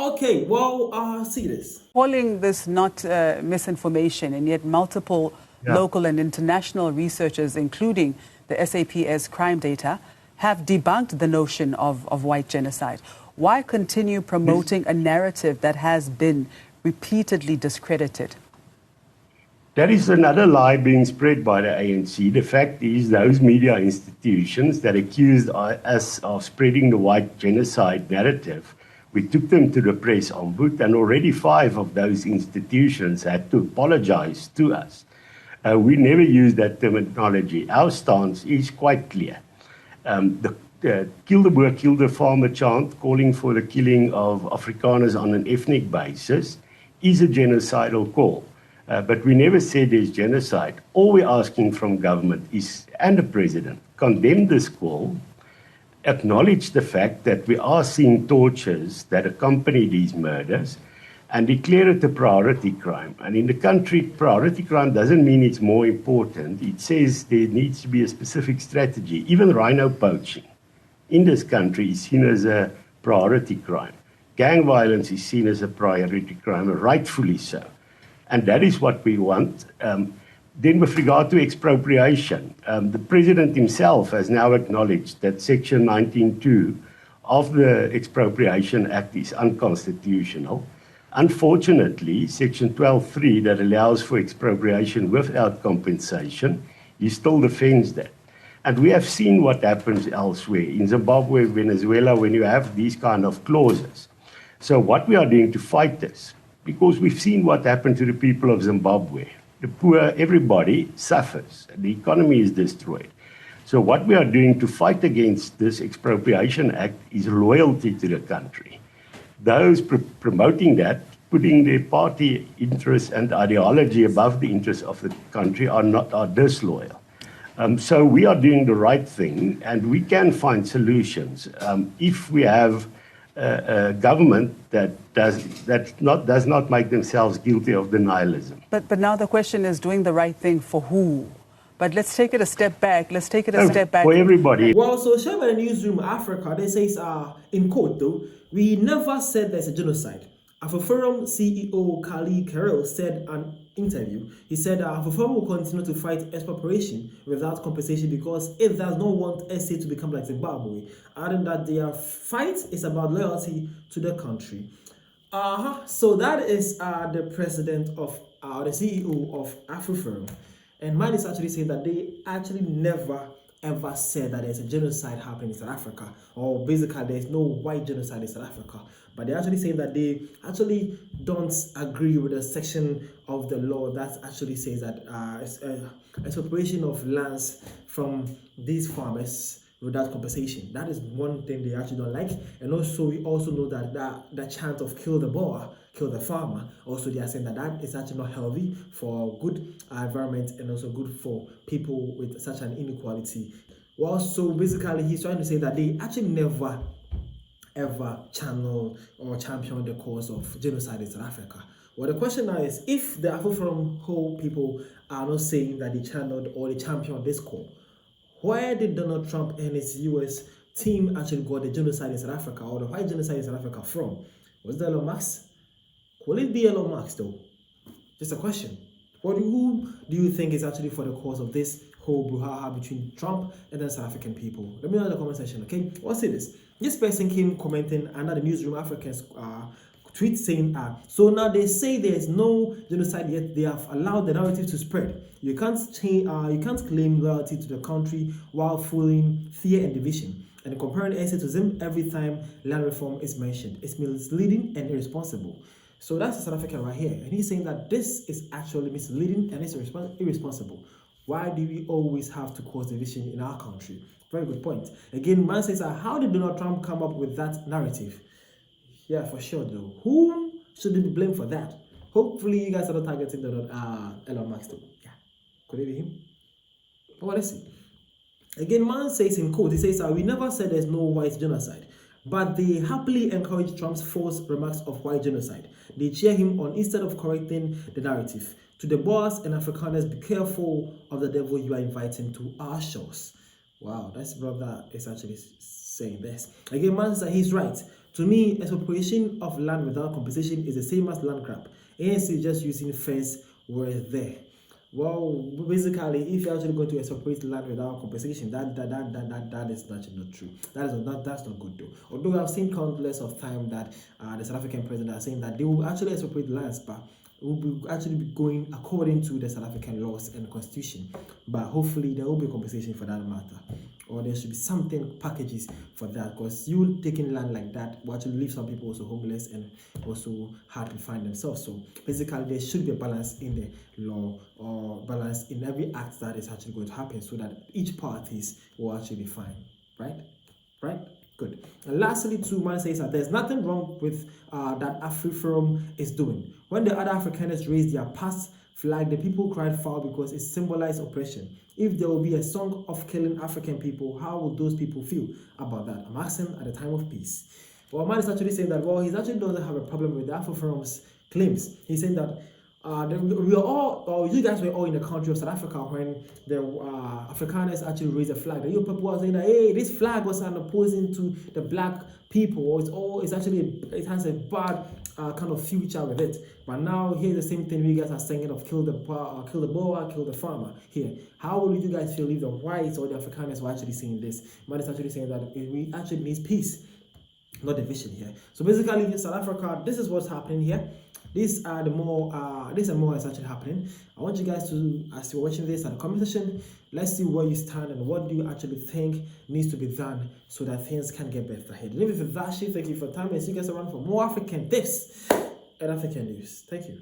Okay, well, see this. Calling this not misinformation, and yet multiple local and international researchers, including the SAPS crime data, have debunked the notion of white genocide. Why continue promoting a narrative that has been repeatedly discredited? That is another lie being spread by the ANC. The fact is, those media institutions that accused us of spreading the white genocide narrative, we took them to the press ombudsman, and already 5 of those institutions had to apologize to us. We never use that terminology. Our stance is quite clear. The kill the boer, kill the farmer chant, calling for the killing of Afrikaners on an ethnic basis, is a genocidal call. But we never said there's genocide. All we're asking from government is, and the president, condemn this call, acknowledge the fact that we are seeing tortures that accompany these murders, and declare it a priority crime. And in the country, priority crime doesn't mean it's more important. It says there needs to be a specific strategy. Even rhino poaching in this country is seen as a priority crime. Gang violence is seen as a priority crime, rightfully so. And that is what we want. Then with regard to expropriation, the president himself has now acknowledged that Section 19.2 of the Expropriation Act is unconstitutional. Unfortunately, Section 12.3 that allows for expropriation without compensation, he still defends that. And we have seen what happens elsewhere, in Zimbabwe, Venezuela, when you have these kind of clauses. So what we are doing to fight this, because we've seen what happened to the people of Zimbabwe. The poor, everybody suffers. The economy is destroyed. So what we are doing to fight against this Expropriation Act is loyalty to the country. Those promoting that, putting their party interests and ideology above the interests of the country are disloyal. So we are doing the right thing, and we can find solutions if we have a government that does not make themselves guilty of denialism. But now the question is, doing the right thing for who? But let's take it a step back. Let's take it a step back. For everybody. Well, so shared by the newsroom Africa, they say, in quote though, we never said there's a genocide. Afriforum CEO Kali Carroll said in an interview, he said Afriforum will continue to fight expropriation without compensation because it does not want SA to become like Zimbabwe, adding that their fight is about loyalty to the country. So that is the president of, the CEO of Afriforum. And mine is actually saying that they actually never ever said that there's a genocide happening in South Africa, or basically there's no white genocide in South Africa. But they're actually saying that they actually don't agree with the section of the law that actually says that expropriation of lands from these farmers without compensation. That is one thing they actually don't like. And also, we also know that the chant of kill the boer, kill the farmer, also they are saying that that is actually not healthy for good environment and also good for people with such an inequality. Well, so basically he's trying to say that they actually never ever channel or champion the cause of genocide in South Africa. Well, the question now is, if the Afriforum whole people are not saying that they channeled or they championed this call, where did Donald Trump and his US team actually got the genocide in South Africa, or the white genocide in South Africa from? Was it Elon Musk? Will it be Elon Musk though? Just a question. Who do you think is actually for the cause of this whole brouhaha between Trump and the South African people? Let me know in the comment section, okay? What's this? This person came commenting under the Newsroom Africans tweet saying, so now they say there's no genocide yet. They have allowed the narrative to spread. You can't claim loyalty to the country while fooling fear and division and comparing SA to Zim every time land reform is mentioned. It's misleading and irresponsible. So that's the South African right here, and he's saying that this is actually misleading and it's irresponsible. Why do we always have to cause division in our country? Very good point. Again, man says, how did Donald Trump come up with that narrative? Yeah, for sure though. Who should be blamed for that? Hopefully you guys are not targeting Elon Musk though. Yeah, could it be him? Well, let's see. Again, man says in quote, he says, we never said there's no white genocide, but they happily encourage Trump's false remarks of white genocide. They cheer him on instead of correcting the narrative. To the boss and Afrikaners, be careful of the devil you are inviting to our shores. Wow, that's brother is actually saying this. Again, man says he's right. To me, expropriation of land without compensation is the same as land grab. ANC is just using first word there. Well, basically, if you're actually going to expropriate land without compensation, that is actually not true. That's not good though. Although I've seen countless of time that the South African president are saying that they will actually expropriate lands, but will actually be going according to the South African laws and constitution. But hopefully there will be compensation for that matter, or there should be something packages for that, because you taking land like that will actually leave some people also homeless and also hard to find themselves. So basically there should be a balance in the law, or balance in every act that is actually going to happen, so that each parties will actually be fine. Right? Good. And lastly, too, man says that there's nothing wrong with that Afriforum is doing. When the other Afrikaners raised their past flag, the people cried foul because it symbolized oppression. If there will be a song of killing African people, how will those people feel about that? I'm asking at the time of peace. Well, man is actually saying that, well, he actually doesn't have a problem with the Afriforum's claims. He's saying that we are all, or you guys were all in the country of South Africa when the Afrikaners actually raised a flag. The young people were saying that, hey, this flag was opposing to the black people, or it has a bad kind of future with it. But now here's the same thing you guys are saying of kill the boer, kill the farmer here. How will you guys feel if the whites or the Afrikaners were actually saying this? Man is actually saying that we actually need peace, not division here. So basically in South Africa, this is what's happening here. These are more is actually happening. I want you guys to, as you're watching this, at the comment section, let's see where you stand and what do you actually think needs to be done so that things can get better ahead. And if it's that shit, thank you for your time, and see you guys around for more African tips and African news. Thank you.